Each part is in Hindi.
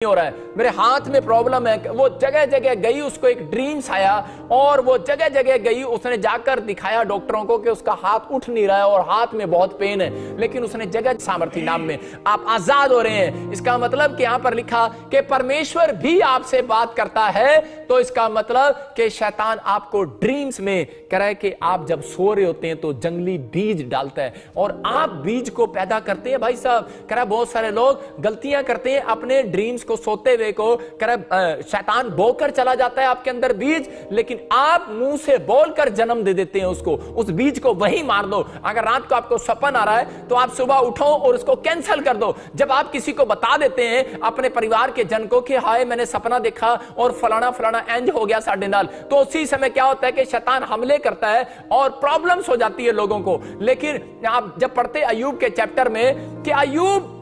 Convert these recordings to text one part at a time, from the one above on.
हो रहा है, मेरे हाथ में प्रॉब्लम है। वो जगह जगह गई, उसको एक ड्रीम्स आया और वो जगह जगह गई, उसने जाकर दिखाया डॉक्टरों को कि उसका हाथ उठ नहीं रहा है और हाथ में बहुत पेन है, लेकिन उसने जगह सामर्थ्य नाम में आप आजाद हो रहे हैं। इसका मतलब कि यहां पर लिखा कि परमेश्वर भी आपसे बात करता है, तो इसका मतलब कि शैतान आपको ड्रीम्स में कह रहा है कि आप जब सो रहे होते हैं तो जंगली बीज डालता है और आप बीज को पैदा करते हैं। भाई साहब कह रहा है बहुत सारे लोग गलतियां करते हैं, अपने ड्रीम्स को सोते हुए को शैतान बोकर चला जाता है आपके अंदर बीज, लेकिन आप मुंह से बोलकर जन्म दे देते हैं उसको, उस बीज को वहीं मार दो। अगर रात को आपको सपना आ रहा है तो आप सुबह उठो और उसको कैंसिल कर दो। जब आप किसी को बता देते हैं अपने परिवार के जन को कि हाय मैंने सपना देखा और फलाना फलाना इंज हो गया साढ़े नाल, तो उसी समय क्या होता है कि शैतान हमले करता है और प्रॉब्लम्स हो जाती है लोगों को। लेकिन आप जब पढ़ते अय्यूब के चैप्टर में कि अय्यूब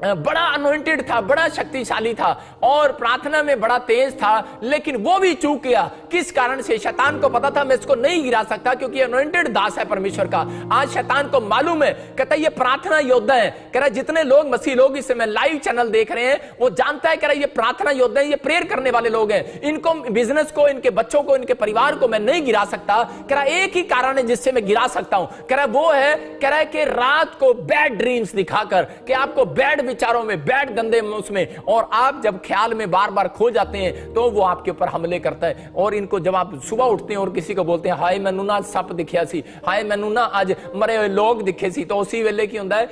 बड़ा अनॉइंटेड था, बड़ा शक्तिशाली था और प्रार्थना में बड़ा तेज था, लेकिन वो भी चूक गया। किस कारण से? शैतान को पता था मैं इसको नहीं गिरा सकता क्योंकि अनॉइंटेड दास है परमेश्वर का। आज शैतान को मालूम है, कहता है ये प्रार्थना योद्धा है। कह रहा जितने लोग मसीह लोग इस समय लाइव चैनल देख रहे हैं वो जानता है, कह रहा ये प्रार्थना योद्धा है, ये प्रेयर करने वाले लोग हैं। इनको बिजनेस को, इनके बच्चों को, इनके परिवार को मैं नहीं गिरा सकता। कह रहा एक ही कारण है जिससे मैं गिरा सकता हूं, कह रहा वो है, कह रहा है कि रात को बैड ड्रीम्स दिखाकर कि आपको बैड विचारों में, बैड गंदे उसमें, और आप जब ख्याल में बार बार खो जाते हैं तो वो आपके ऊपर हमले करता है। और इनको जब आप सुबह उठते हैं और किसी को बोलते हैं हाय मैनू ना सप दिखिया सी, हाय मैनू ना आज मरे हुए लोग दिखे सी, तो उसी वेले की होता है,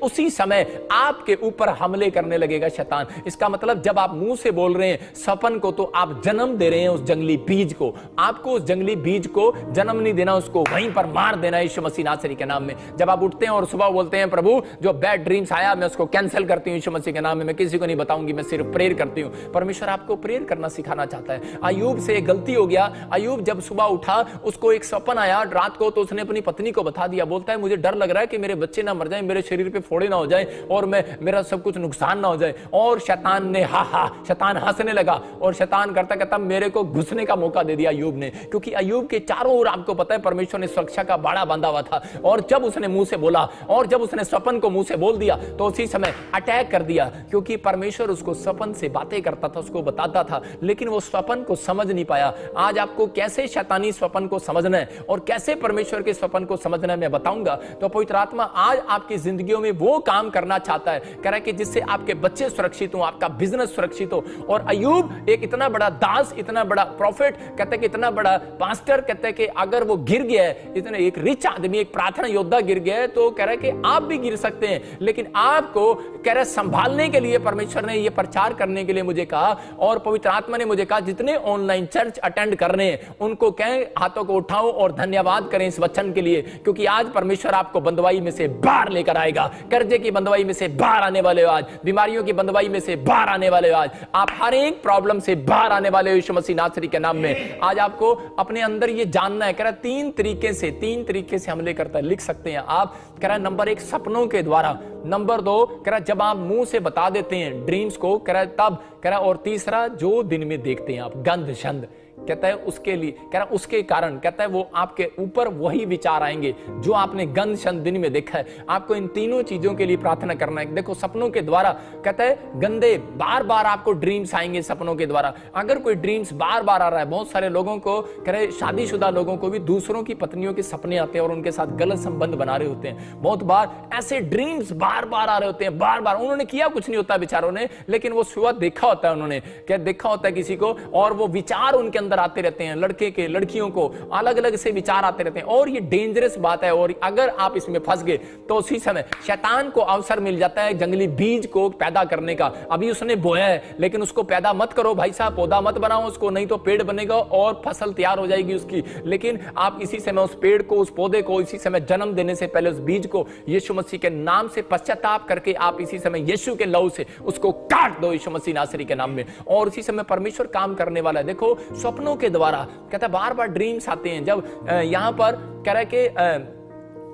उसी समय आपके ऊपर हमले करने लगेगा शैतान। इसका मतलब जब आप मुंह से बोल रहे हैं सपन को, तो आप जन्म दे रहे हैं उस जंगली बीज को। आपको उस जंगली बीज को जन्म नहीं देना, उसको वहीं पर मार देना यीशु मसीह नासरी के नाम में। जब आप उठते हैं और सुबह बोलते हैं प्रभु जो बैड ड्रीम्स आया मैं उसको कैंसिल करती हूं यीशु मसीह के नाम में, मैं किसी को नहीं बताऊंगी, मैं सिर्फ प्रेयर करती हूं। परमेश्वर आपको प्रेयर करना सिखाना चाहता है। अय्यूब से एक गलती हो गया। अय्यूब जब सुबह उठा उसको एक सपना आया रात को, तो उसने अपनी पत्नी को बता दिया। बोलता है मुझे डर लग रहा है कि मेरे बच्चे ना मर जाएं, मेरे शरीर पे फोड़े ना हो जाएं और मेरा सब कुछ नुकसान ना हो जाए। और शैतान ने शैतान हंसने लगा और शैतान करता मेरे को घुसने का मौका दे दिया अय्यूब ने, क्योंकि अय्यूब के चारों ओर आपको पता है परमेश्वर ने सुरक्षा का बाड़ा बांधा हुआ था। और जब उसने मुंह से बोला और जब उसने सपन को मुंह से बोल दिया तो उसी समय अटैक कर दिया, क्योंकि परमेश्वर उसको सपन से बातें करता था, उसको बताता था, लेकिन वो सपन को समझ नहीं पाया। आज आपको कैसे शैतानी सपन को समझना है और कैसे परमेश्वर के सपन को समझना है मैं बताऊंगा। तो पवित्र आत्मा आज आपकी जिंदगियों में वो काम करना चाहता है, कह रहा है कि जिससे आपके बच्चे सुरक्षित हो, आपका बिजनेस सुरक्षित हो। और अय्यूब एक इतना बड़ा दास, इतना बड़ा प्रॉफिट, कहते हैं कि इतना बड़ा पास्टर, कहते हैं कि अगर वो गिर गया है, इतने एक रिच आदमी, एक प्रार्थना योद्धा गिर गया है, तो कह रहा है कि आप भी गिर सकते हैं। लेकिन आपको कह रहा है संभालने के लिए परमेश्वर ने ये प्रचार करने के लिए मुझे कहा, और पवित्र आत्मा ने मुझे कहा जितने ऑनलाइन चर्च अटेंड कर रहे हैं उनको कहें हाथों को उठाओ और धन्यवाद करें इस वचन के लिए, क्योंकि आज परमेश्वर आपको बंदवाई में से बाहर लेकर आएगा। कर्जे की बंदवाई में से बाहर आने वाले हो आज, बीमारियों की बंदवाई में से बाहर आने वाले हो आज, आप हर एक प्रॉब्लम से बाहर आने वाले हो यीशु मसीह नासरी के नाम में। आज आपको अपने अंदर ये जानना है, कह रहा तीन तरीके से हमले करता है, लिख सकते हैं आप। कह रहा नंबर 1 सपनों के द्वारा, नंबर 2 कह रहा जब आप मुंह से बता देते हैं ड्रीम्स को, कह रहा तब, कह रहा और तीसरा जो दिन में देखते हैं आप गंध छंद, कहता है उसके लिए, कह रहा उसके कारण, कहता है वो आपके ऊपर वही विचार आएंगे जो आपने गंध छंद दिन में देखा है। आपको इन तीनों चीजों के लिए प्रार्थना करना है। देखो सपनों के द्वारा, कहता है गंदे बार बार आपको ड्रीम्स आएंगे सपनों के द्वारा। अगर कोई ड्रीम्स बार बार आ रहा है, बहुत सारे लोगों को, कह रहे शादीशुदा लोगों को भी दूसरों की पत्नियों के सपने आते हैं और उनके साथ गलत संबंध बना रहे होते हैं। बहुत बार ऐसे ड्रीम्स बार बार आ रहे होते हैं, बार बार उन्होंने किया कुछ नहीं होता बेचारों ने, लेकिन वो सुबह देखा होता है, उन्होंने क्या देखा होता है किसी को, और वो विचार उनके अंदर आते रहते हैं। लड़के के लड़कियों को अलग अलग से विचार आते रहते हैं और ये डेंजरस बात है। और अगर आप इसमें फंस गए तो उसी समय शैतान को अवसर मिल जाता है जंगली बीज को पैदा करने का। अभी उसने बोया है लेकिन उसको पैदा मत करो भाई साहब, पौधा मत बनाओ उसको, नहीं तो पेड़ बनेगा और फसल तैयार हो जाएगी उसकी। लेकिन आप इसी समय उस पेड़ को, उस पौधे को इसी समय जन्म देने से पहले उस बीज को यीशु मसीह के नाम से पश्चाताप करके आप इसी समय यीशु के लहू से उसको काट दो यीशु मसीह नासरी के नाम में, और उसी समय परमेश्वर काम करने वाला है। देखो सपनों के द्वारा, कहता है बार बार ड्रीम्स आते हैं। जब यहां पर कह रहा है कि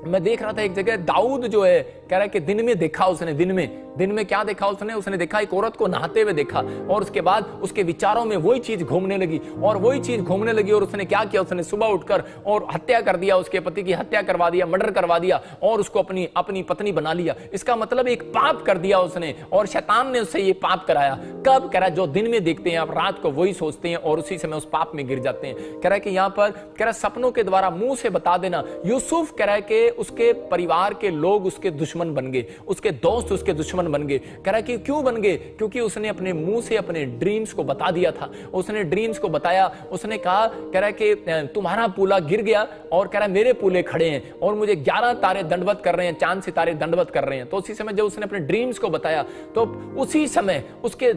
मैं देख रहा था एक जगह दाऊद जो है कह रहा है कि दिन में देखा उसने, दिन में क्या देखा उसने देखा एक औरत को नहाते हुए देखा, और उसके बाद उसके विचारों में वही चीज घूमने लगी और उसने क्या किया, उसने सुबह उठकर और हत्या कर दिया, उसके पति की हत्या करवा दिया, मर्डर करवा दिया और उसको अपनी पत्नी बना लिया। इसका मतलब एक पाप कर दिया उसने, और शैतान ने उससे ये पाप कराया। कब करा? जो दिन में देखते हैं आप, रात को वही सोचते हैं और उसी समय उस पाप में गिर जाते हैं। कह रहा है कि यहां पर कह रहा सपनों के द्वारा मुंह से बता देना। यूसुफ कह रहा है कि उसके परिवार के लोग उसके दुश्मन बन गए, उसके दोस्त उसके दुश्मन बन गए। कह रहा है कि क्यों बन गए? क्योंकि उसने अपने मुंह से अपने ड्रीम्स को बता दिया था। उसने ड्रीम्स को बताया, उसने कहा, कह रहा है कि तुम्हारा पूला गिर गया और कह रहा है मेरे पूले खड़े हैं और मुझे 11 तारे दंडवत कर रहे हैं, चांद सितारे दंडवत कर रहे हैं। तो उसी समय जब उसने अपने ड्रीम्स को बताया तो उसी समय उसके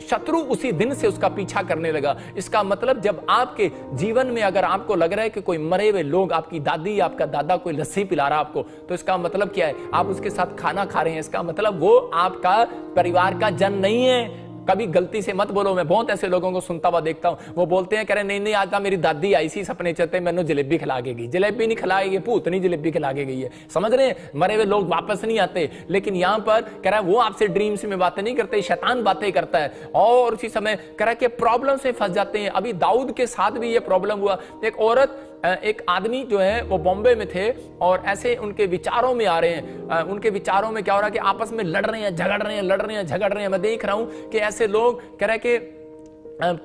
शत्रु उसी दिन से उसका पीछा करने लगा। इसका मतलब जब आपके जीवन में अगर आपको लग रहा है कि कोई मरे हुए लोग, आपकी दादी, आपका दादा कोई लस्सी पिला रहा आपको, तो इसका मतलब क्या है? आप उसके साथ खाना खा रहे हैं, इसका मतलब वो आपका परिवार का जन नहीं है। कभी गलती से मत बोलो। मैं बहुत ऐसे लोगों को सुनता हुआ देखता हूं, वो बोलते हैं, कह रहे नहीं आज मेरी दादी आई सी सपने चलते मैंने जलेबी खिला के गई। जलेबी नहीं खिलाएगी, भूतनी जलेबी खिला के गई है। समझ रहे हैं? मरे हुए लोग वापस नहीं आते। लेकिन यहां पर कह रहा है वो आपसे ड्रीम्स में बातें नहीं करते, शैतान बातें करता है और उसी समय कह रहा है कि प्रॉब्लम से फंस जाते हैं। अभी दाऊद के साथ भी ये प्रॉब्लम हुआ। एक आदमी जो है वो बॉम्बे में थे और ऐसे उनके विचारों में आ रहे हैं, उनके विचारों में क्या हो रहा है कि आपस में लड़ रहे हैं, झगड़ रहे हैं। मैं देख रहा हूं कि ऐसे लोग कह रहे हैं कि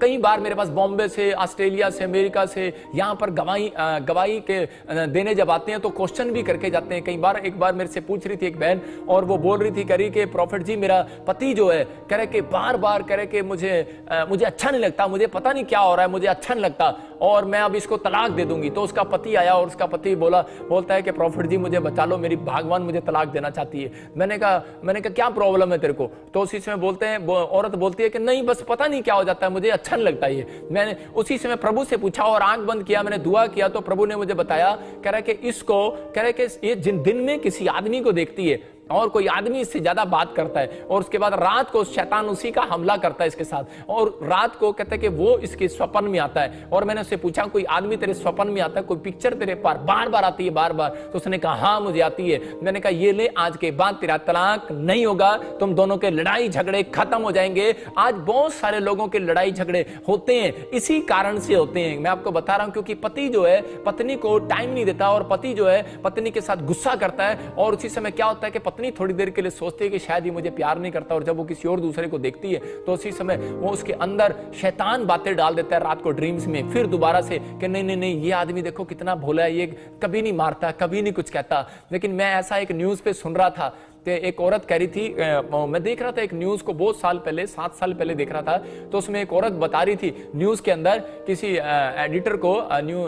कई बार मेरे पास बॉम्बे से, ऑस्ट्रेलिया से, अमेरिका से यहाँ पर गवाही के देने जब आते हैं तो क्वेश्चन भी करके जाते हैं। कई बार एक बार मेरे से पूछ रही थी एक बहन और वो बोल रही थी, कह रही कि प्रॉफिट जी मेरा पति जो है कह रहे कि बार कह रहे कि मुझे अच्छा नहीं लगता, मुझे पता नहीं क्या हो रहा है, मुझे अच्छा नहीं लगता और मैं अब इसको तलाक दे दूंगी। तो उसका पति आया और उसका पति बोलता है कि प्रॉफिट जी मुझे बचा लो, मेरी भगवान मुझे तलाक देना चाहती है। मैंने कहा क्या प्रॉब्लम है तेरे को? तो उसी समय बोलते हैं, औरत बोलती है कि नहीं बस पता नहीं क्या हो जाता है, मुझे अच्छा नहीं लगता ये। मैंने उसी समय प्रभु से पूछा और आंख बंद किया, मैंने दुआ किया तो प्रभु ने मुझे बताया, कह रहा है कि इसको, कह रहा है कि ये जिन दिन में किसी आदमी को देखती है और कोई आदमी इससे ज्यादा बात करता है और उसके बाद रात को शैतान उसी का हमला करता है इसके साथ, और रात को कहता है कि वो इसके स्वप्न में आता है। और मैंने उससे पूछा कोई आदमी तेरे स्वप्न में आता है, कोई पिक्चर तेरे पार बार आती है बार? तो उसने कहा हाँ मुझे आती है। मैंने कहा ये ले, आज के बाद तेरा तलाक नहीं होगा, तुम दोनों के लड़ाई झगड़े खत्म हो जाएंगे। आज बहुत सारे लोगों के लड़ाई झगड़े होते हैं, इसी कारण से होते हैं। मैं आपको बता रहा हूं, क्योंकि पति जो है पत्नी को टाइम नहीं देता और पति जो है पत्नी के साथ गुस्सा करता है और उसी समय क्या होता है कि पत्नी थोड़ी देर के लिए सोचती है कि शायद ये मुझे प्यार नहीं करता, और जब वो किसी और दूसरे को देखती है तो उसी समय वो उसके अंदर शैतान बातें डाल देता है रात को ड्रीम्स में, फिर दोबारा से कि नहीं ये आदमी देखो कितना भोला है, ये कभी नहीं मारता, कभी नहीं कुछ कहता। लेकिन मैं ऐसा एक न्यूज पे सुन रहा था, एक औरत कह रही थी, मैं देख रहा था एक न्यूज को बहुत साल पहले, 7 साल पहले देख रहा था, तो उसमें एक औरत बता रही थी न्यूज के अंदर, किसी एडिटर को,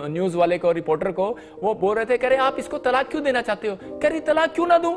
न्यूज वाले को, रिपोर्टर को, वो बोल रहे थे, कह रहे आप इसको तलाक क्यों देना चाहते हो? कह रही तलाक क्यों ना दूं,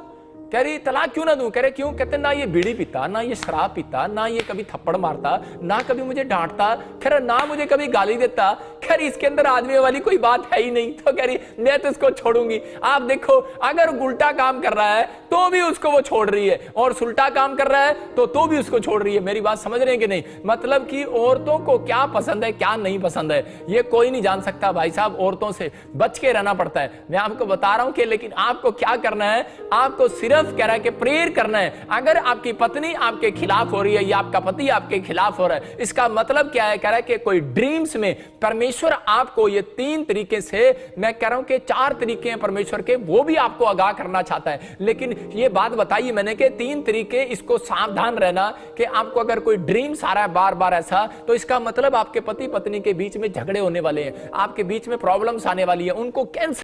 कह रही तलाक क्यों ना दूं? कह रहे क्यों? कहते ना ये बीड़ी पीता, ना ये शराब पीता, ना ये कभी थप्पड़ मारता, ना कभी मुझे डांटता, कह रहा ना मुझे कभी गाली देता, कह रही इसके अंदर आदमी वाली कोई बात है ही नहीं, तो कह रही मैं तो इसको छोड़ूंगी। आप देखो, अगर उल्टा काम कर रहा है तो भी उसको वो छोड़ रही है और उल्टा काम कर रहा है तो भी उसको छोड़ रही है। मेरी बात समझ रहे हैं कि नहीं? मतलब कि औरतों को क्या पसंद है क्या नहीं पसंद है ये कोई नहीं जान सकता भाई साहब। औरतों से बच के रहना पड़ता है, मैं आपको बता रहा हूं कि, लेकिन आपको क्या करना है? आपको सिर्फ कह रहा है कि प्रेयर करना है। अगर आपकी पत्नी आपके खिलाफ हो रही है या आपका पति आपके खिलाफ हो रहा है, इसका मतलब क्या है? कह रहा है कि कोई ड्रीम्स में परमेश्वर आपको ये 3 तरीके से, मैं कह रहा हूं कि 4 तरीके हैं परमेश्वर के, वो भी आपको आगाह करना चाहता है। लेकिन ये बात बताई मैंने कि 3 तरीके, इसको सावधान रहना कि आपको अगर कोई ड्रीम्स आ रहा है बार ऐसा, तो इसका मतलब आपके पति पत्नी के बीच में झगड़े होने वाले हैं, आपके बीच में प्रॉब्लम्स आने वाली है, उनको कैंसिल